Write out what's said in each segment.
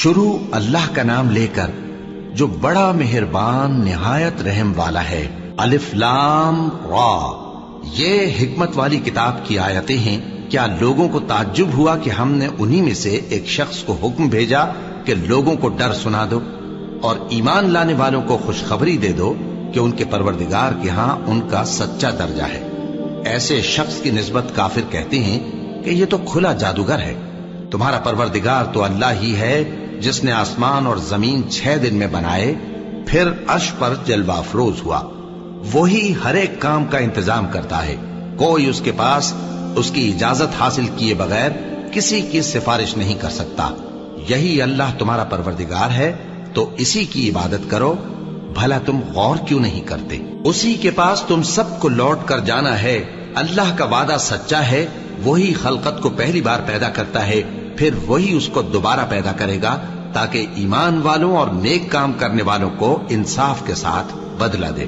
شروع اللہ کا نام لے کر جو بڑا مہربان نہایت رحم والا ہے۔ الف لام را، یہ حکمت والی کتاب کی آیتیں ہیں۔ کیا لوگوں کو تعجب ہوا کہ ہم نے انہی میں سے ایک شخص کو حکم بھیجا کہ لوگوں کو ڈر سنا دو اور ایمان لانے والوں کو خوشخبری دے دو کہ ان کے پروردگار کے ہاں ان کا سچا درجہ ہے۔ ایسے شخص کی نسبت کافر کہتے ہیں کہ یہ تو کھلا جادوگر ہے۔ تمہارا پروردگار تو اللہ ہی ہے جس نے آسمان اور زمین 6 دن میں بنائے، پھر عرش پر جلوہ افروز ہوا۔ وہی ہر ایک کام کا انتظام کرتا ہے، کوئی اس کے پاس اس کی اجازت حاصل کیے بغیر کسی کی سفارش نہیں کر سکتا۔ یہی اللہ تمہارا پروردگار ہے تو اسی کی عبادت کرو، بھلا تم غور کیوں نہیں کرتے؟ اسی کے پاس تم سب کو لوٹ کر جانا ہے۔ اللہ کا وعدہ سچا ہے، وہی خلقت کو پہلی بار پیدا کرتا ہے، پھر وہی اس کو دوبارہ پیدا کرے گا تاکہ ایمان والوں اور نیک کام کرنے والوں کو انصاف کے ساتھ بدلہ دے۔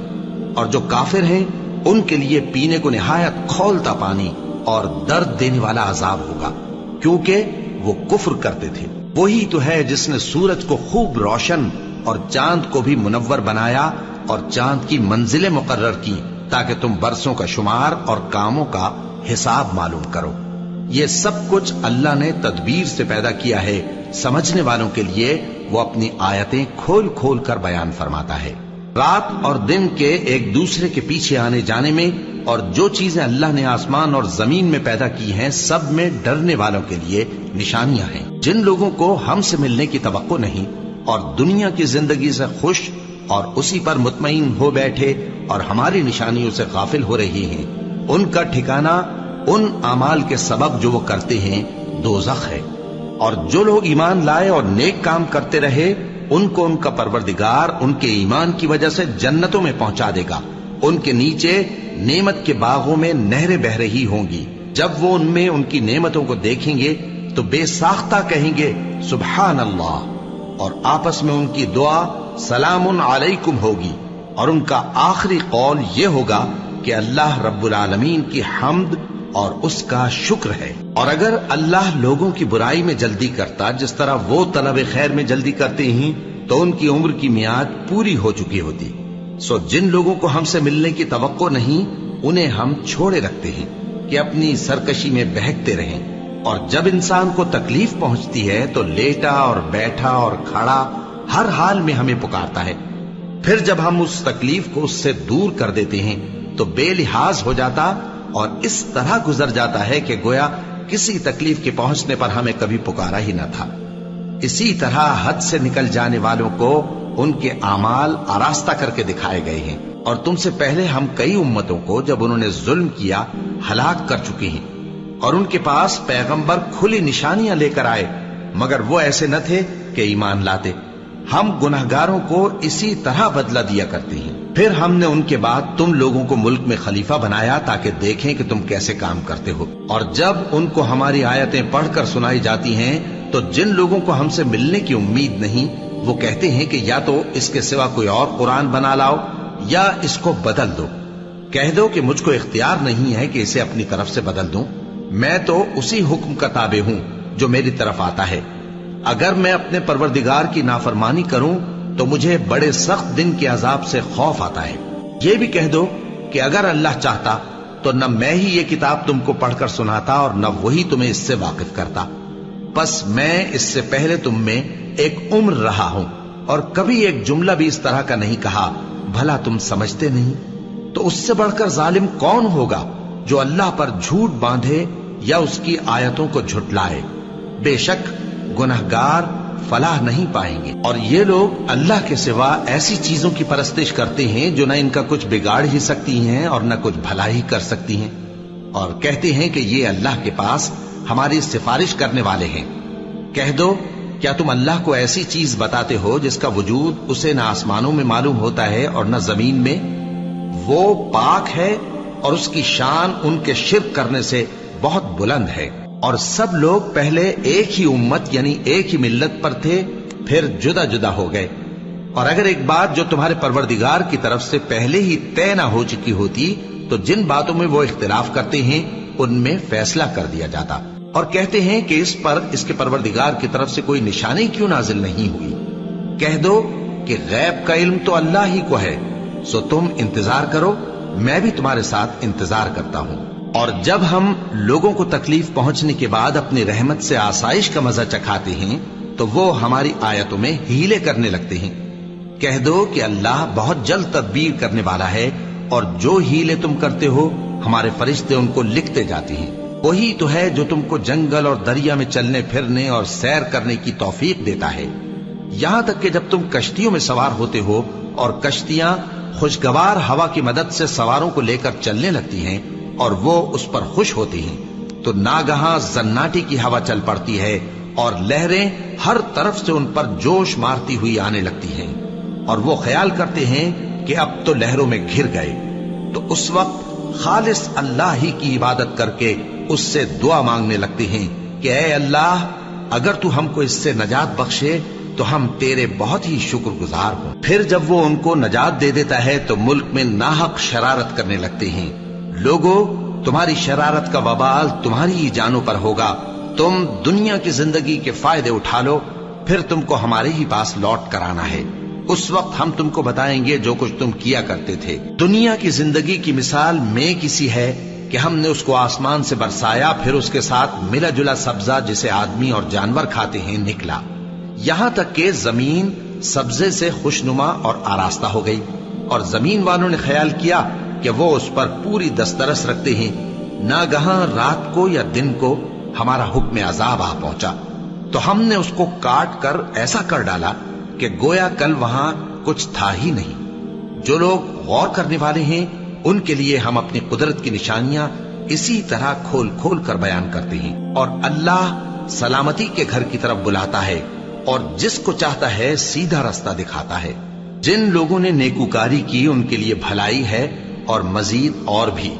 اور جو کافر ہیں ان کے لیے پینے کو نہایت کھولتا پانی اور درد دینے والا عذاب ہوگا، کیونکہ وہ کفر کرتے تھے۔ وہی تو ہے جس نے سورج کو خوب روشن اور چاند کو بھی منور بنایا اور چاند کی منزلیں مقرر کی تاکہ تم برسوں کا شمار اور کاموں کا حساب معلوم کرو۔ یہ سب کچھ اللہ نے تدبیر سے پیدا کیا ہے، سمجھنے والوں کے لیے وہ اپنی آیتیں کھول کھول کر بیان فرماتا ہے۔ رات اور دن کے ایک دوسرے کے پیچھے آنے جانے میں اور جو چیزیں اللہ نے آسمان اور زمین میں پیدا کی ہیں سب میں ڈرنے والوں کے لیے نشانیاں ہیں۔ جن لوگوں کو ہم سے ملنے کی توقع نہیں اور دنیا کی زندگی سے خوش اور اسی پر مطمئن ہو بیٹھے اور ہماری نشانیوں سے غافل ہو رہی ہیں، ان کا ٹھکانہ ان اعمال کے سبب جو وہ کرتے ہیں دوزخ ہے۔ اور جو لوگ ایمان لائے اور نیک کام کرتے رہے ان کو ان کا پروردگار ان کے ایمان کی وجہ سے جنتوں میں پہنچا دے گا، ان کے نیچے نعمت کے باغوں میں نہریں بہ رہی ہوں گی۔ جب وہ ان میں ان کی نعمتوں کو دیکھیں گے تو بے ساختہ کہیں گے سبحان اللہ، اور آپس میں ان کی دعا سلام علیکم ہوگی، اور ان کا آخری قول یہ ہوگا کہ اللہ رب العالمین کی حمد اور اس کا شکر ہے۔ اور اگر اللہ لوگوں کی برائی میں جلدی کرتا جس طرح وہ طلب خیر میں جلدی کرتے ہیں تو ان کی عمر کی میعاد پوری ہو چکی ہوتی۔ سو جن لوگوں کو ہم سے ملنے کی توقع نہیں انہیں ہم چھوڑے رکھتے ہیں کہ اپنی سرکشی میں بہکتے رہیں، اور جب انسان کو تکلیف پہنچتی ہے تو لیٹا اور بیٹھا اور کھڑا ہر حال میں ہمیں پکارتا ہے۔ پھر جب ہم اس تکلیف کو اس سے دور کر دیتے ہیں تو بے لحاظ ہو جاتا اور اس طرح گزر جاتا ہے کہ گویا کسی تکلیف کے پہنچنے پر ہمیں کبھی پکارا ہی نہ تھا۔ اسی طرح حد سے نکل جانے والوں کو ان کے اعمال آراستہ کر کے دکھائے گئے ہیں، اور تم سے پہلے ہم کئی امتوں کو جب انہوں نے ظلم کیا ہلاک کر چکے ہیں، اور ان کے پاس پیغمبر کھلی نشانیاں لے کر آئے مگر وہ ایسے نہ تھے کہ ایمان لاتے۔ ہم گناہگاروں کو اسی طرح بدلہ دیا کرتے ہیں۔ پھر ہم نے ان کے بعد تم لوگوں کو ملک میں خلیفہ بنایا تاکہ دیکھیں کہ تم کیسے کام کرتے ہو، اور جب ان کو ہماری آیتیں پڑھ کر سنائی جاتی ہیں تو جن لوگوں کو ہم سے ملنے کی امید نہیں وہ کہتے ہیں کہ یا تو اس کے سوا کوئی اور قرآن بنا لاؤ یا اس کو بدل دو۔ کہہ دو کہ مجھ کو اختیار نہیں ہے کہ اسے اپنی طرف سے بدل دوں، میں تو اسی حکم کا تابع ہوں جو میری طرف آتا ہے۔ اگر میں اپنے پروردگار کی نافرمانی کروں تو مجھے بڑے سخت دن کے عذاب سے خوف آتا ہے۔ یہ بھی کہہ دو کہ اگر اللہ چاہتا تو نہ میں ہی یہ کتاب تم کو پڑھ کر سناتا اور نہ وہی تمہیں اس سے واقف کرتا، بس میں اس سے پہلے تم میں ایک عمر رہا ہوں اور کبھی ایک جملہ بھی اس طرح کا نہیں کہا، بھلا تم سمجھتے نہیں؟ تو اس سے بڑھ کر ظالم کون ہوگا جو اللہ پر جھوٹ باندھے یا اس کی آیتوں کو جھٹلائے؟ بے شک گناہگار فلاح نہیں پائیں گے۔ اور یہ لوگ اللہ کے سوا ایسی چیزوں کی پرستش کرتے ہیں جو نہ ان کا کچھ بگاڑ ہی سکتی ہیں اور نہ کچھ بھلا ہی کر سکتی ہیں، اور کہتے ہیں کہ یہ اللہ کے پاس ہماری سفارش کرنے والے ہیں۔ کہہ دو کیا تم اللہ کو ایسی چیز بتاتے ہو جس کا وجود اسے نہ آسمانوں میں معلوم ہوتا ہے اور نہ زمین میں؟ وہ پاک ہے اور اس کی شان ان کے شرک کرنے سے بہت بلند ہے۔ اور سب لوگ پہلے ایک ہی امت یعنی ایک ہی ملت پر تھے، پھر جدا جدا ہو گئے۔ اور اگر ایک بات جو تمہارے پروردگار کی طرف سے پہلے ہی طے نہ ہو چکی ہوتی تو جن باتوں میں وہ اختلاف کرتے ہیں ان میں فیصلہ کر دیا جاتا۔ اور کہتے ہیں کہ اس پر اس کے پروردگار کی طرف سے کوئی نشانی کیوں نازل نہیں ہوئی؟ کہہ دو کہ غیب کا علم تو اللہ ہی کو ہے، سو تم انتظار کرو، میں بھی تمہارے ساتھ انتظار کرتا ہوں۔ اور جب ہم لوگوں کو تکلیف پہنچنے کے بعد اپنی رحمت سے آسائش کا مزہ چکھاتے ہیں تو وہ ہماری آیتوں میں ہیلے کرنے لگتے ہیں۔ کہہ دو کہ اللہ بہت جلد تدبیر کرنے والا ہے، اور جو ہیلے تم کرتے ہو ہمارے فرشتے ان کو لکھتے جاتے ہیں۔ وہی تو ہے جو تم کو جنگل اور دریا میں چلنے پھرنے اور سیر کرنے کی توفیق دیتا ہے، یہاں تک کہ جب تم کشتیوں میں سوار ہوتے ہو اور کشتیاں خوشگوار ہوا کی مدد سے سواروں کو لے کر چلنے لگتی ہیں اور وہ اس پر خوش ہوتی ہیں، تو ناگہاں زناٹی کی ہوا چل پڑتی ہے اور لہریں ہر طرف سے ان پر جوش مارتی ہوئی آنے لگتی ہیں، اور وہ خیال کرتے ہیں کہ اب تو لہروں میں گھر گئے۔ تو اس وقت خالص اللہ ہی کی عبادت کر کے اس سے دعا مانگنے لگتے ہیں کہ اے اللہ، اگر تو ہم کو اس سے نجات بخشے تو ہم تیرے بہت ہی شکر گزار ہوں۔ پھر جب وہ ان کو نجات دے دیتا ہے تو ملک میں ناحق شرارت کرنے لگتے ہیں۔ لوگو، تمہاری شرارت کا وبال تمہاری ہی جانوں پر ہوگا، تم دنیا کی زندگی کے فائدے اٹھا لو، پھر تم کو ہمارے ہی پاس لوٹ کر آنا ہے، اس وقت ہم تم کو بتائیں گے جو کچھ تم کیا کرتے تھے۔ دنیا کی زندگی کی مثال میں کسی ہے کہ ہم نے اس کو آسمان سے برسایا، پھر اس کے ساتھ ملا جلا سبزہ جسے آدمی اور جانور کھاتے ہیں نکلا، یہاں تک کہ زمین سبزے سے خوشنما اور آراستہ ہو گئی، اور زمین والوں نے خیال کیا کہ وہ اس پر پوری دسترس رکھتے ہیں۔ ناگہاں رات کو یا دن کو ہمارا حکم عذاب آ پہنچا تو ہم نے اس کو کاٹ کر ایسا کر ڈالا کہ گویا کل وہاں کچھ تھا ہی نہیں۔ جو لوگ غور کرنے والے ہیں ان کے لیے ہم اپنی قدرت کی نشانیاں اسی طرح کھول کھول کر بیان کرتے ہیں، اور اللہ سلامتی کے گھر کی طرف بلاتا ہے اور جس کو چاہتا ہے سیدھا رستہ دکھاتا ہے۔ جن لوگوں نے نیکوکاری کی ان کے لیے بھلائی ہے اور مزید اور بھی،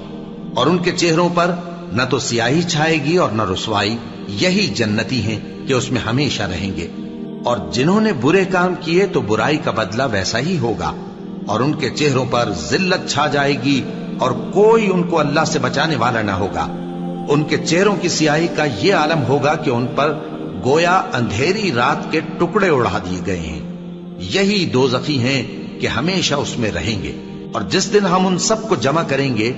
اور ان کے چہروں پر نہ تو سیاہی چھائے گی اور نہ رسوائی، یہی جنتی ہیں کہ اس میں ہمیشہ رہیں گے۔ اور جنہوں نے برے کام کیے تو برائی کا بدلہ ویسا ہی ہوگا، اور ان کے چہروں پر ذلت چھا جائے گی اور کوئی ان کو اللہ سے بچانے والا نہ ہوگا۔ ان کے چہروں کی سیاہی کا یہ عالم ہوگا کہ ان پر گویا اندھیری رات کے ٹکڑے اڑا دیے گئے ہیں۔ یہی دوزخی ہیں کہ ہمیشہ اس میں رہیں گے۔ اور جس دن ہم ان سب کو جمع کریں گے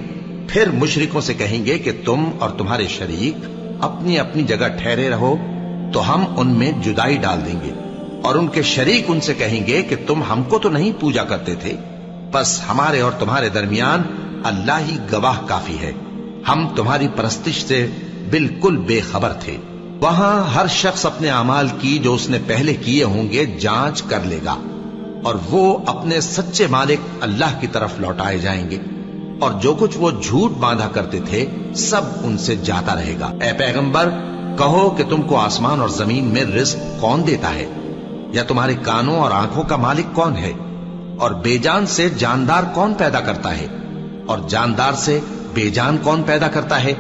پھر مشرکوں سے کہیں گے کہ تم اور تمہارے شریک اپنی اپنی جگہ ٹھہرے رہو، تو ہم ان میں جدائی ڈال دیں گے، اور ان کے شریک ان سے کہیں گے کہ تم ہم کو تو نہیں پوجا کرتے تھے، بس ہمارے اور تمہارے درمیان اللہ ہی گواہ کافی ہے، ہم تمہاری پرستش سے بالکل بے خبر تھے۔ وہاں ہر شخص اپنے اعمال کی جو اس نے پہلے کیے ہوں گے جانچ کر لے گا، اور وہ اپنے سچے مالک اللہ کی طرف لوٹائے جائیں گے، اور جو کچھ وہ جھوٹ باندھا کرتے تھے سب ان سے جاتا رہے گا۔ اے پیغمبر، کہو کہ تم کو آسمان اور زمین میں رزق کون دیتا ہے، یا تمہارے کانوں اور آنکھوں کا مالک کون ہے، اور بے جان سے جاندار کون پیدا کرتا ہے، اور جاندار سے بے جان کون پیدا کرتا ہے،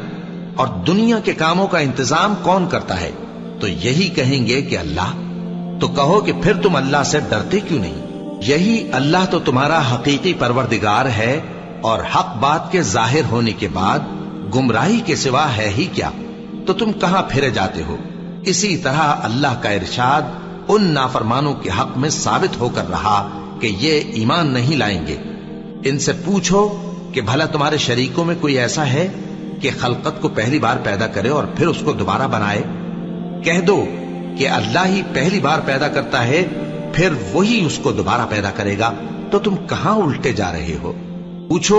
اور دنیا کے کاموں کا انتظام کون کرتا ہے؟ تو یہی کہیں گے کہ اللہ۔ تو کہو کہ پھر تم اللہ سے ڈرتے کیوں نہیں؟ یہی اللہ تو تمہارا حقیقی پروردگار ہے، اور حق بات کے ظاہر ہونے کے بعد گمراہی کے سوا ہے ہی کیا؟ تو تم کہاں پھرے جاتے ہو؟ اسی طرح اللہ کا ارشاد ان نافرمانوں کے حق میں ثابت ہو کر رہا کہ یہ ایمان نہیں لائیں گے۔ ان سے پوچھو کہ بھلا تمہارے شریکوں میں کوئی ایسا ہے کہ خلقت کو پہلی بار پیدا کرے اور پھر اس کو دوبارہ بنائے؟ کہہ دو کہ اللہ ہی پہلی بار پیدا کرتا ہے، پھر وہی اس کو دوبارہ پیدا کرے گا، تو تم کہاں الٹے جا رہے ہو؟ پوچھو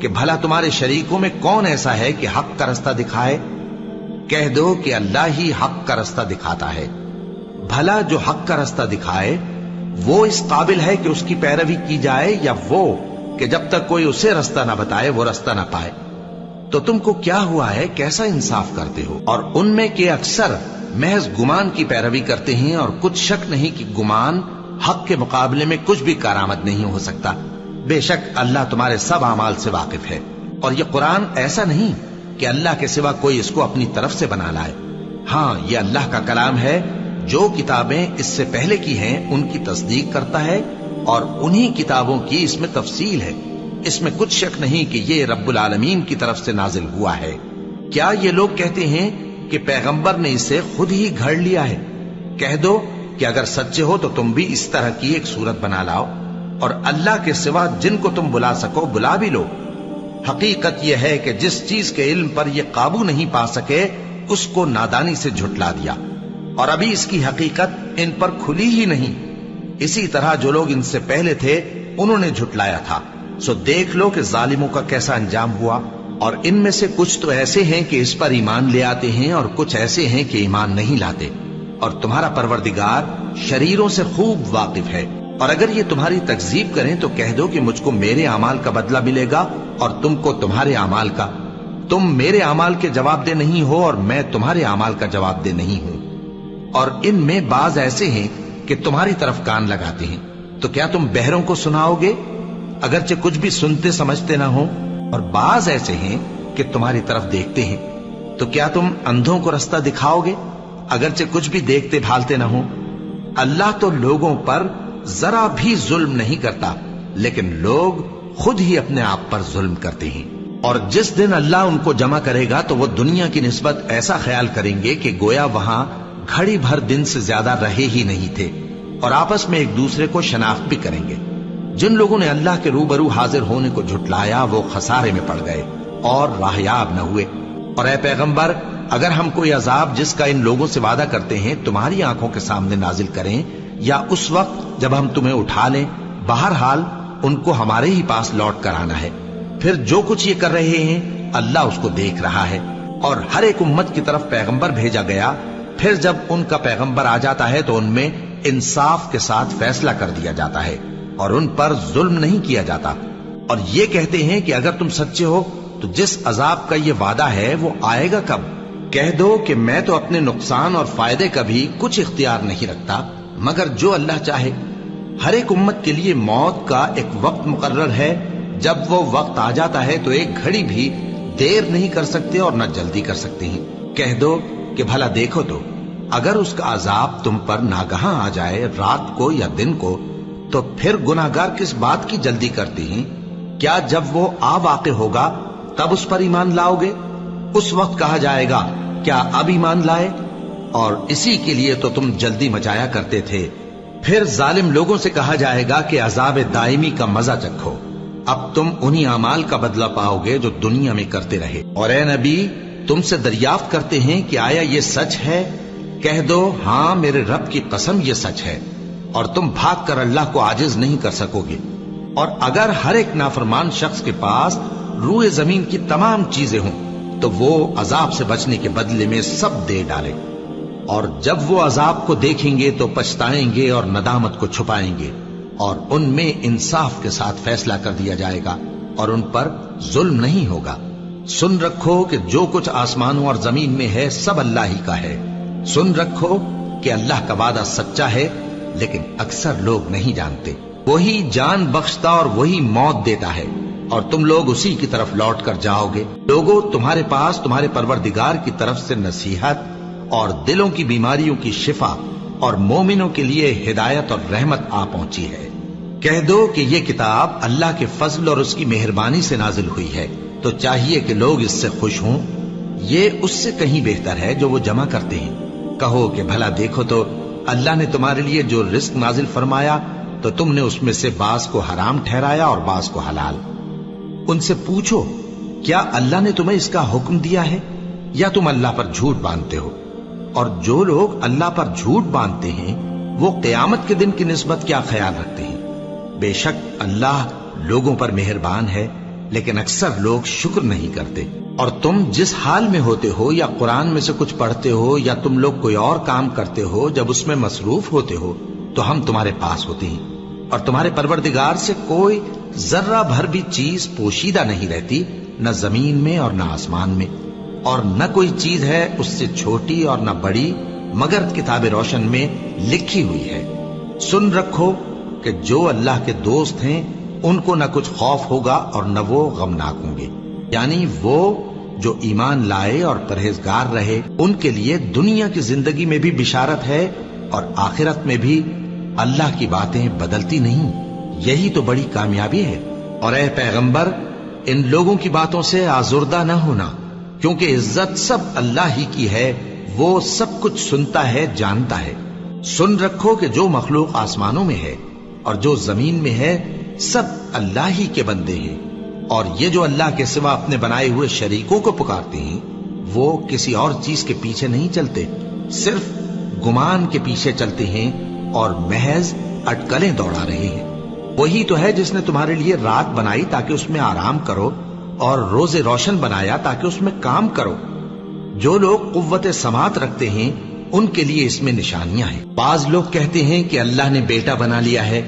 کہ بھلا تمہارے شریکوں میں کون ایسا ہے کہ حق کا رستہ دکھائے؟ کہہ دو کہ اللہ ہی حق کا رستہ دکھاتا ہے۔ بھلا جو حق کا رستہ دکھائے وہ اس قابل ہے کہ اس کی پیروی کی جائے، یا وہ کہ جب تک کوئی اسے رستہ نہ بتائے وہ رستہ نہ پائے؟ تو تم کو کیا ہوا ہے، کیسا انصاف کرتے ہو؟ اور ان میں کے اکثر محض گمان کی پیروی کرتے ہیں، اور کچھ شک نہیں کہ گمان حق کے مقابلے میں کچھ بھی کارآمد نہیں ہو سکتا۔ بے شک اللہ تمہارے سب اعمال سے واقف ہے، اور یہ قرآن ایسا نہیں کہ اللہ کے سوا کوئی اس کو اپنی طرف سے بنا لائے۔ ہاں، یہ اللہ کا کلام ہے، جو کتابیں اس سے پہلے کی ہیں ان کی تصدیق کرتا ہے، اور انہی کتابوں کی اس میں تفصیل ہے۔ اس میں کچھ شک نہیں کہ یہ رب العالمین کی طرف سے نازل ہوا ہے۔ کیا یہ لوگ کہتے ہیں کہ پیغمبر نے اسے خود ہی گھڑ لیا ہے؟ کہہ دو کہ اگر سچے ہو تو تم بھی اس طرح کی ایک صورت بنا لاؤ اور اللہ کے سوا جن کو تم بلا سکو بلا بھی لو۔ حقیقت یہ ہے کہ جس چیز کے علم پر یہ قابو نہیں پا سکے اس کو نادانی سے جھٹلا دیا، اور ابھی اس کی حقیقت ان پر کھلی ہی نہیں۔ اسی طرح جو لوگ ان سے پہلے تھے انہوں نے جھٹلایا تھا، سو دیکھ لو کہ ظالموں کا کیسا انجام ہوا۔ اور ان میں سے کچھ تو ایسے ہیں کہ اس پر ایمان لے آتے ہیں اور کچھ ایسے ہیں کہ ایمان نہیں لاتے، اور تمہارا پروردگار شریروں سے خوب واقف ہے۔ اور اگر یہ تمہاری تکذیب کریں تو کہہ دو کہ مجھ کو میرے اعمال کا بدلہ ملے گا اور تم کو تمہارے اعمال کا۔ تم میرے اعمال کے جواب دہ نہیں ہو اور میں تمہارے اعمال کا جواب دہ نہیں ہوں۔ اور ان میں بعض ایسے ہیں کہ تمہاری طرف کان لگاتے ہیں، تو کیا تم بہروں کو سناؤ گے اگرچہ کچھ بھی سنتے سمجھتے نہ ہو؟ اور بعض ایسے ہیں کہ تمہاری طرف دیکھتے ہیں، تو کیا تم اندھوں کو رستہ دکھاؤ گے اگرچہ کچھ بھی دیکھتے بھالتے نہ ہو؟ اللہ تو لوگوں پر ذرا بھی ظلم نہیں کرتا، لیکن لوگ خود ہی اپنے آپ پر ظلم کرتے ہیں۔ اور جس دن اللہ ان کو جمع کرے گا تو وہ دنیا کی نسبت ایسا خیال کریں گے کہ گویا وہاں گھڑی بھر دن سے زیادہ رہے ہی نہیں تھے، اور آپس میں ایک دوسرے کو شناخت بھی کریں گے۔ جن لوگوں نے اللہ کے روبرو حاضر ہونے کو جھٹلایا وہ خسارے میں پڑ گئے اور راہیاب نہ ہوئے۔ اور اے پیغمبر، اگر ہم کوئی عذاب جس کا ان لوگوں سے وعدہ کرتے ہیں تمہاری آنکھوں کے سامنے نازل کریں یا اس وقت جب ہم تمہیں اٹھا لیں، بہرحال ان کو ہمارے ہی پاس لوٹ کر آنا ہے۔ پھر جو کچھ یہ کر رہے ہیں اللہ اس کو دیکھ رہا ہے۔ اور ہر ایک امت کی طرف پیغمبر بھیجا گیا، پھر جب ان کا پیغمبر آ جاتا ہے تو ان میں انصاف کے ساتھ فیصلہ کر دیا جاتا ہے اور ان پر ظلم نہیں کیا جاتا۔ اور یہ کہتے ہیں کہ اگر تم سچے ہو تو جس عذاب کا یہ وعدہ ہے وہ آئے گا کب؟ کہہ دو کہ میں تو اپنے نقصان اور فائدے کا بھی کچھ اختیار نہیں رکھتا مگر جو اللہ چاہے۔ ہر ایک امت کے لیے موت کا ایک وقت مقرر ہے، جب وہ وقت آ جاتا ہے تو ایک گھڑی بھی دیر نہیں کر سکتے اور نہ جلدی کر سکتے ہیں۔ کہہ دو کہ بھلا دیکھو تو اگر اس کا عذاب تم پر ناگہاں آ جائے رات کو یا دن کو تو پھر گناہگار کس بات کی جلدی کرتے ہیں؟ کیا جب وہ آ واقع ہوگا تب اس پر ایمان لاؤ گے؟ اس وقت کہا جائے گا کیا اب ایمان لائے؟ اور اسی کے لیے تو تم جلدی مچایا کرتے تھے۔ پھر ظالم لوگوں سے کہا جائے گا کہ عذاب دائمی کا مزہ چکھو، اب تم انہی اعمال کا بدلہ پاؤ گے جو دنیا میں کرتے رہے۔ اور اے نبی، تم سے دریافت کرتے ہیں کہ آیا یہ سچ ہے؟ کہہ دو ہاں میرے رب کی قسم یہ سچ ہے، اور تم بھاگ کر اللہ کو عاجز نہیں کر سکو گے۔ اور اگر ہر ایک نافرمان شخص کے پاس روئے زمین کی تمام چیزیں ہوں تو وہ عذاب سے بچنے کے بدلے میں سب دے ڈالے، اور جب وہ عذاب کو دیکھیں گے تو پچھتائیں گے اور ندامت کو چھپائیں گے، اور ان میں انصاف کے ساتھ فیصلہ کر دیا جائے گا اور ان پر ظلم نہیں ہوگا۔ سن رکھو کہ جو کچھ آسمانوں اور زمین میں ہے سب اللہ ہی کا ہے۔ سن رکھو کہ اللہ کا وعدہ سچا ہے، لیکن اکثر لوگ نہیں جانتے۔ وہی جان بخشتا اور وہی موت دیتا ہے، اور تم لوگ اسی کی طرف لوٹ کر جاؤ گے۔ لوگوں، تمہارے پاس تمہارے پروردگار کی طرف سے نصیحت اور دلوں کی بیماریوں کی شفا اور مومنوں کے لیے ہدایت اور رحمت آ پہنچی ہے۔ کہہ دو کہ یہ کتاب اللہ کے فضل اور اس کی مہربانی سے نازل ہوئی ہے، تو چاہیے کہ لوگ اس سے خوش ہوں۔ یہ اس سے کہیں بہتر ہے جو وہ جمع کرتے ہیں۔ کہو کہ بھلا دیکھو تو اللہ نے تمہارے لیے جو رزق نازل فرمایا تو تم نے اس میں سے بعض کو حرام ٹھہرایا اور بعض کو حلال۔ ان سے پوچھو کیا اللہ نے تمہیں اس کا حکم دیا ہے یا تم اللہ پر جھوٹ باندھتے ہو؟ اور جو لوگ اللہ پر جھوٹ باندھتے ہیں وہ قیامت کے دن کی نسبت کیا خیال رکھتے ہیں؟ بے شک اللہ لوگوں پر مہربان ہے، لیکن اکثر لوگ شکر نہیں کرتے۔ اور تم جس حال میں ہوتے ہو یا قرآن میں سے کچھ پڑھتے ہو یا تم لوگ کوئی اور کام کرتے ہو، جب اس میں مصروف ہوتے ہو تو ہم تمہارے پاس ہوتے ہیں، اور تمہارے پروردگار سے کوئی ذرہ بھر بھی چیز پوشیدہ نہیں رہتی، نہ زمین میں اور نہ آسمان میں، اور نہ کوئی چیز ہے اس سے چھوٹی اور نہ بڑی مگر کتاب روشن میں لکھی ہوئی ہے۔ سن رکھو کہ جو اللہ کے دوست ہیں ان کو نہ کچھ خوف ہوگا اور نہ وہ غمناک ہوں گے، یعنی وہ جو ایمان لائے اور پرہیزگار رہے ان کے لیے دنیا کی زندگی میں بھی بشارت ہے اور آخرت میں بھی۔ اللہ کی باتیں بدلتی نہیں، یہی تو بڑی کامیابی ہے۔ اور اے پیغمبر، ان لوگوں کی باتوں سے آزردہ نہ ہونا، کیونکہ عزت سب اللہ ہی کی ہے، وہ سب کچھ سنتا ہے، جانتا ہے۔ سن رکھو کہ جو مخلوق آسمانوں میں ہے اور جو زمین میں ہے سب اللہ ہی کے بندے ہیں، اور یہ جو اللہ کے سوا اپنے بنائے ہوئے شریکوں کو پکارتے ہیں وہ کسی اور چیز کے پیچھے نہیں چلتے، صرف گمان کے پیچھے چلتے ہیں اور محض اٹکلیں دوڑا رہے ہیں۔ وہی تو ہے جس نے تمہارے لیے رات بنائی تاکہ اس میں آرام کرو، اور روز روشن بنایا تاکہ اس میں کام کرو۔ جو لوگ قوت سماعت رکھتے ہیں ان کے لیے اس میں نشانیاں ہیں۔ بعض لوگ کہتے ہیں کہ اللہ نے بیٹا بنا لیا ہے،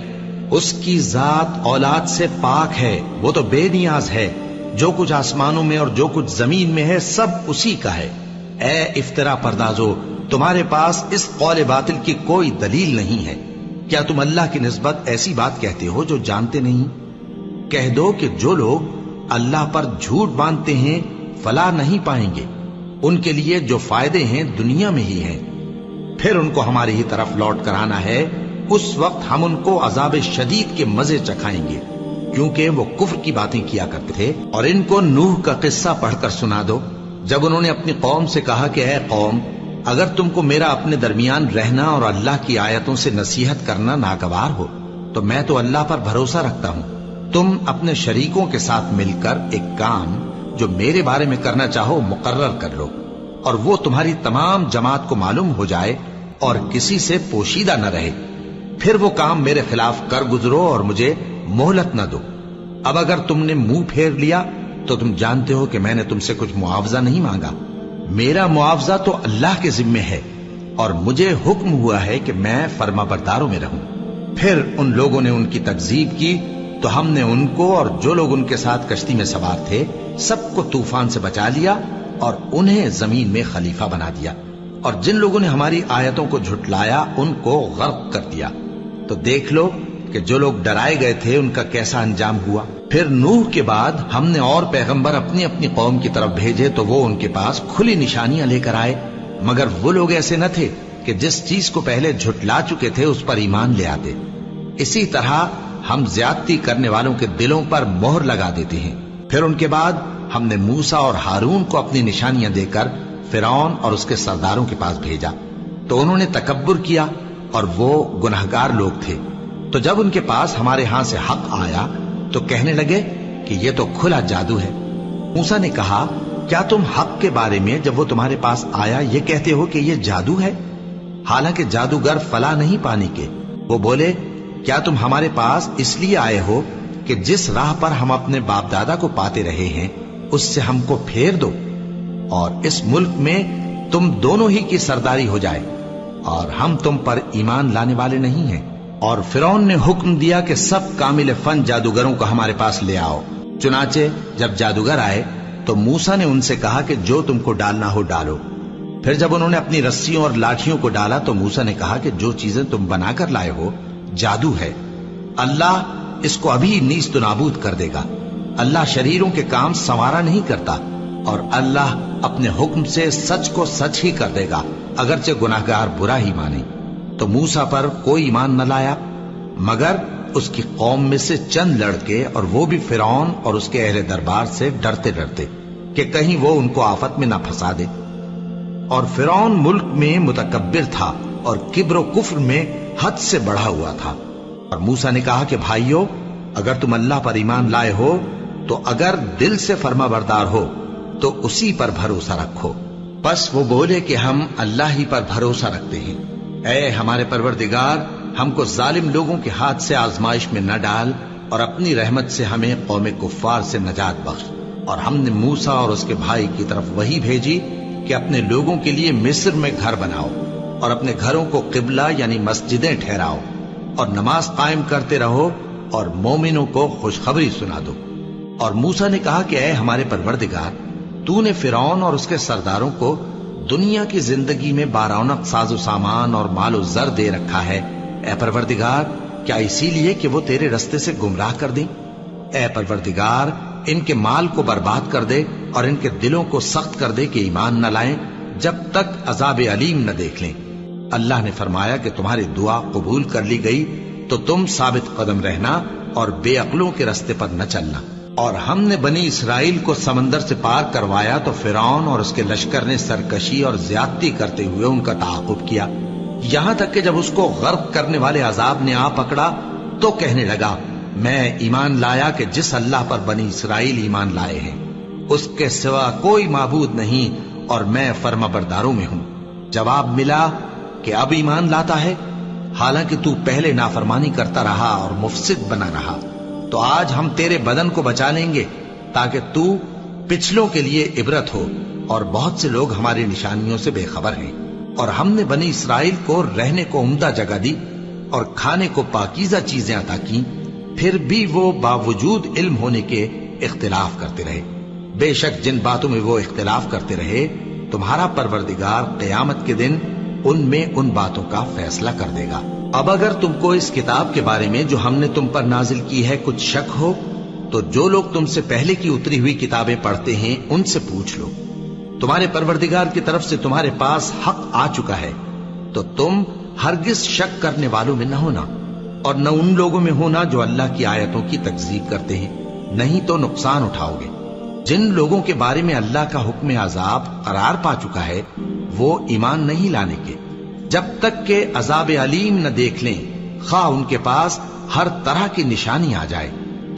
اس کی ذات اولاد سے پاک ہے، وہ تو بے نیاز ہے، جو کچھ آسمانوں میں اور جو کچھ زمین میں ہے سب اسی کا ہے۔ اے افترا پردازو، تمہارے پاس اس قول باطل کی کوئی دلیل نہیں ہے۔ کیا تم اللہ کی نسبت ایسی بات کہتے ہو جو جانتے نہیں؟ کہہ دو کہ جو لوگ اللہ پر جھوٹ باندھتے ہیں فلاح نہیں پائیں گے، ان کے لیے جو فائدے ہیں دنیا میں ہی ہیں، پھر ان کو ہماری ہی طرف لوٹ کر آنا ہے، اس وقت ہم ان کو عذاب شدید کے مزے چکھائیں گے، کیونکہ وہ کفر کی باتیں کیا کرتے تھے۔ اور ان کو نوح کا قصہ پڑھ کر سنا دو، جب انہوں نے اپنی قوم سے کہا کہ اے قوم، اگر تم کو میرا اپنے درمیان رہنا اور اللہ کی آیتوں سے نصیحت کرنا ناگوار ہو تو میں تو اللہ پر بھروسہ رکھتا ہوں، تم اپنے شریکوں کے ساتھ مل کر ایک کام جو میرے بارے میں کرنا چاہو مقرر کر لو، اور وہ تمہاری تمام جماعت کو معلوم ہو جائے اور کسی سے پوشیدہ نہ رہے، پھر وہ کام میرے خلاف کر گزرو اور مجھے مہلت نہ دو۔ اب اگر تم نے منہ پھیر لیا تو تم جانتے ہو کہ میں نے تم سے کچھ معاوضہ نہیں مانگا، میرا معاوضہ تو اللہ کے ذمے ہے، اور مجھے حکم ہوا ہے کہ میں فرما برداروں میں رہوں۔ پھر ان لوگوں نے ان کی تکذیب کی تو ہم نے ان کو اور جو لوگ ان کے ساتھ کشتی میں سوار تھے سب کو طوفان سے بچا لیا اور انہیں زمین میں خلیفہ بنا دیا، اور جن لوگوں نے ہماری آیتوں کو جھٹلایا ان کو غرق کر دیا۔ تو دیکھ لو کہ جو لوگ ڈرائے گئے تھے ان کا کیسا انجام ہوا۔ پھر نوح کے بعد ہم نے اور پیغمبر اپنی اپنی قوم کی طرف بھیجے تو وہ ان کے پاس کھلی نشانیاں لے کر آئے، مگر وہ لوگ ایسے نہ تھے کہ جس چیز کو پہلے جھٹلا چکے تھے اس پر ایمان لے آتے۔ اسی طرح ہم زیادتی کرنے والوں کے دلوں پر مہر لگا دیتے ہیں۔ پھر ان کے بعد ہم نے موسیٰ اور ہارون کو اپنی نشانیاں دے کر فرعون اور اس کے سرداروں کے پاس بھیجا، تو انہوں نے تکبر کیا اور وہ گناہگار لوگ تھے۔ تو جب ان کے پاس ہمارے ہاں سے حق آیا تو کہنے لگے کہ یہ تو کھلا جادو ہے۔ موسیٰ نے کہا، کیا تم حق کے بارے میں جب وہ تمہارے پاس آیا یہ کہتے ہو کہ یہ جادو ہے؟ حالانکہ جادوگر فلاح نہیں پانے کے۔ وہ بولے، کیا تم ہمارے پاس اس لیے آئے ہو کہ جس راہ پر ہم اپنے باپ دادا کو پاتے رہے ہیں اس سے ہم کو پھیر دو، اور اس ملک میں تم دونوں ہی کی سرداری ہو جائے، اور ہم تم پر ایمان لانے والے نہیں ہیں۔ اور فرعون نے حکم دیا کہ سب کامل فن جادوگروں کو ہمارے پاس لے آؤ۔ چنانچہ جب جادوگر آئے تو موسیٰ نے ان سے کہا کہ جو تم کو ڈالنا ہو ڈالو۔ پھر جب انہوں نے اپنی رسیوں اور لاٹھیوں کو ڈالا تو موسیٰ نے کہا کہ جو چیزیں تم بنا کر لائے ہو جادو ہے، اللہ اس کو ابھی نیست و نابود کر دے گا۔ اللہ شریروں کے کام سنوارا نہیں کرتا، اور اللہ اپنے حکم سے سچ کو سچ ہی کر دے گا، اگرچہ گناہگار برا ہی مانے۔ تو موسیٰ پر کوئی ایمان نہ لایا مگر اس کی قوم میں سے چند لڑکے، اور وہ بھی فرعون اور اس کے اہل دربار سے ڈرتے ڈرتے کہ کہیں وہ ان کو آفت میں نہ پھنسا دے۔ اور فرعون ملک میں متکبر تھا اور کبر و کفر میں حد سے بڑھا ہوا تھا۔ اور موسیٰ نے کہا کہ بھائیو، اگر تم اللہ پر ایمان لائے ہو تو اگر دل سے فرما بردار ہو تو اسی پر بھروسہ رکھو۔ پس وہ بولے کہ ہم اللہ ہی پر بھروسہ رکھتے ہیں۔ اے ہمارے پروردگار، ہم کو ظالم لوگوں کے ہاتھ سے آزمائش میں نہ ڈال، اور اپنی رحمت سے ہمیں قوم کفار سے نجات بخش۔ اور ہم نے موسیٰ اور اس کے بھائی کی طرف وحی بھیجی کہ اپنے لوگوں کے لیے مصر میں گھر بناؤ، اور اپنے گھروں کو قبلہ یعنی مسجدیں ٹھہراؤ، اور نماز قائم کرتے رہو، اور مومنوں کو خوشخبری سنا دو۔ اور موسیٰ نے کہا کہ اے ہمارے پروردگار، تو نے فرعون اور اس کے سرداروں کو دنیا کی زندگی میں بارونق ساز و سامان اور مال و زر دے رکھا ہے، اے پروردگار کیا اسی لیے کہ وہ تیرے رستے سے گمراہ کر دیں؟ اے پروردگار ان کے مال کو برباد کر دے اور ان کے دلوں کو سخت کر دے کہ ایمان نہ لائیں جب تک عذاب علیم نہ دیکھ لیں۔ اللہ نے فرمایا کہ تمہاری دعا قبول کر لی گئی تو تم ثابت قدم رہنا اور بے عقلوں کے رستے پر نہ چلنا۔ اور ہم نے بنی اسرائیل کو سمندر سے پار کروایا تو فرعون اور اس کے لشکر نے سرکشی اور زیادتی کرتے ہوئے ان کا تعاقب کیا، یہاں تک کہ جب اس کو غرق کرنے والے عذاب نے آ پکڑا تو کہنے لگا میں ایمان لایا کہ جس اللہ پر بنی اسرائیل ایمان لائے ہیں اس کے سوا کوئی معبود نہیں اور میں فرما برداروں میں ہوں۔ جواب ملا کہ اب ایمان لاتا ہے، حالانکہ تو پہلے نافرمانی کرتا رہا اور مفسد بنا رہا، تو آج ہم تیرے بدن کو بچا لیں گے تاکہ تو پچھلوں کے لیے عبرت ہو، اور بہت سے لوگ ہماری نشانیوں سے بے خبر ہیں۔ اور ہم نے بنی اسرائیل کو رہنے کو عمدہ جگہ دی اور کھانے کو پاکیزہ چیزیں عطا کی، پھر بھی وہ باوجود علم ہونے کے اختلاف کرتے رہے۔ بے شک جن باتوں میں وہ اختلاف کرتے رہے تمہارا پروردگار قیامت کے دن ان میں ان باتوں کا فیصلہ کر دے گا۔ اب اگر تم کو اس کتاب کے بارے میں جو ہم نے تم پر نازل کی ہے کچھ شک ہو تو جو لوگ تم سے پہلے کی اتری ہوئی کتابیں پڑھتے ہیں ان سے پوچھ لو، تمہارے پروردگار کی طرف سے تمہارے پاس حق آ چکا ہے تو تم ہرگز شک کرنے والوں میں نہ ہونا، اور نہ ان لوگوں میں ہونا جو اللہ کی آیتوں کی تکذیب کرتے ہیں، نہیں تو نقصان اٹھاؤ گے۔ جن لوگوں کے بارے میں اللہ کا حکم عذاب قرار پا چکا ہے وہ ایمان نہیں لانے کے جب تک کہ عذاب علیم نہ دیکھ لیں، خواہ ان کے پاس ہر طرح کی نشانی آ جائے۔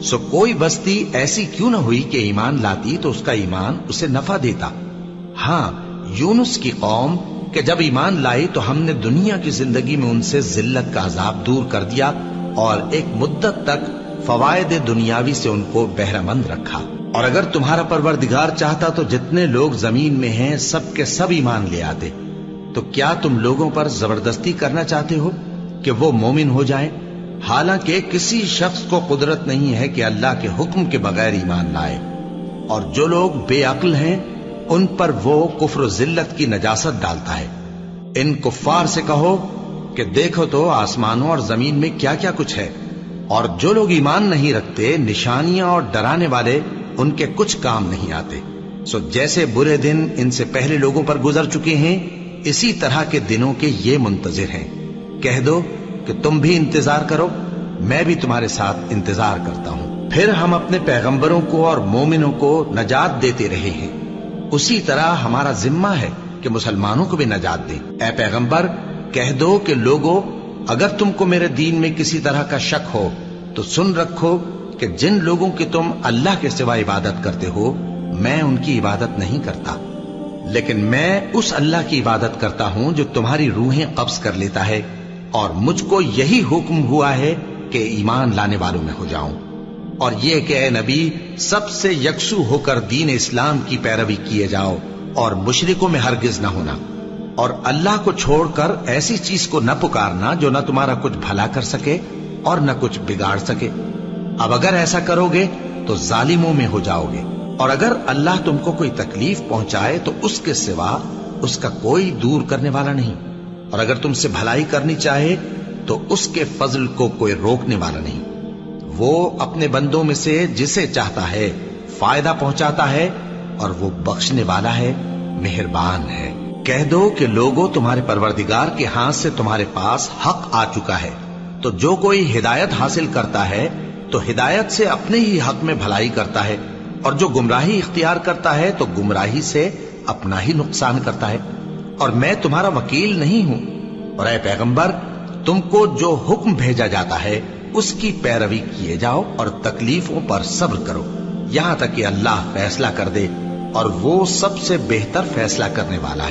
سو کوئی بستی ایسی کیوں نہ ہوئی کہ ایمان لاتی تو اس کا ایمان اسے نفع دیتا۔ ہاں، یونس کی قوم کہ جب ایمان لائی تو ہم نے دنیا کی زندگی میں ان سے ذلت کا عذاب دور کر دیا اور ایک مدت تک فوائد دنیاوی سے ان کو بہرہ مند رکھا۔ اور اگر تمہارا پروردگار چاہتا تو جتنے لوگ زمین میں ہیں سب کے سب ایمان لے آتے، تو کیا تم لوگوں پر زبردستی کرنا چاہتے ہو کہ وہ مومن ہو جائیں؟ حالانکہ کسی شخص کو قدرت نہیں ہے کہ اللہ کے حکم کے بغیر ایمان لائے، اور جو لوگ بے عقل ہیں ان پر وہ کفر و ذلت کی نجاست ڈالتا ہے۔ ان کفار سے کہو کہ دیکھو تو آسمانوں اور زمین میں کیا کیا کچھ ہے، اور جو لوگ ایمان نہیں رکھتے نشانیاں اور ڈرانے والے ان کے کچھ کام نہیں آتے۔ سو جیسے برے دن ان سے پہلے لوگوں پر گزر چکے ہیں اسی طرح کے دنوں کے یہ منتظر ہیں۔ کہہ دو کہ تم بھی انتظار کرو، میں بھی تمہارے ساتھ انتظار کرتا ہوں۔ پھر ہم اپنے پیغمبروں کو اور مومنوں کو نجات دیتے رہے ہیں، اسی طرح ہمارا ذمہ ہے کہ مسلمانوں کو بھی نجات دیں۔ اے پیغمبر کہہ دو کہ لوگو اگر تم کو میرے دین میں کسی طرح کا شک ہو تو سن رکھو کہ جن لوگوں کی تم اللہ کے سوا عبادت کرتے ہو میں ان کی عبادت نہیں کرتا، لیکن میں اس اللہ کی عبادت کرتا ہوں جو تمہاری روحیں قبض کر لیتا ہے، اور مجھ کو یہی حکم ہوا ہے کہ ایمان لانے والوں میں ہو جاؤں، اور یہ کہ اے نبی سب سے یکسو ہو کر دین اسلام کی پیروی کیے جاؤ اور مشرکوں میں ہرگز نہ ہونا، اور اللہ کو چھوڑ کر ایسی چیز کو نہ پکارنا جو نہ تمہارا کچھ بھلا کر سکے اور نہ کچھ بگاڑ سکے۔ اب اگر ایسا کرو گے تو ظالموں میں ہو جاؤ گے، اور اگر اللہ تم کو کوئی تکلیف پہنچائے تو اس کے سوا اس کا کوئی دور کرنے والا نہیں، اور اگر تم سے بھلائی کرنی چاہے تو اس کے فضل کو کوئی روکنے والا نہیں۔ وہ اپنے بندوں میں سے جسے چاہتا ہے فائدہ پہنچاتا ہے، اور وہ بخشنے والا ہے، مہربان ہے۔ کہہ دو کہ لوگوں تمہارے پروردگار کے ہاتھ سے تمہارے پاس حق آ چکا ہے، تو جو کوئی ہدایت حاصل کرتا ہے تو ہدایت سے اپنے ہی حق میں بھلائی کرتا ہے، اور جو گمراہی اختیار کرتا ہے تو گمراہی سے اپنا ہی نقصان کرتا ہے، اور میں تمہارا وکیل نہیں ہوں۔ اور اے پیغمبر تم کو جو حکم بھیجا جاتا ہے اس کی پیروی کیے جاؤ اور تکلیفوں پر صبر کرو یہاں تک کہ اللہ فیصلہ کر دے، اور وہ سب سے بہتر فیصلہ کرنے والا ہے۔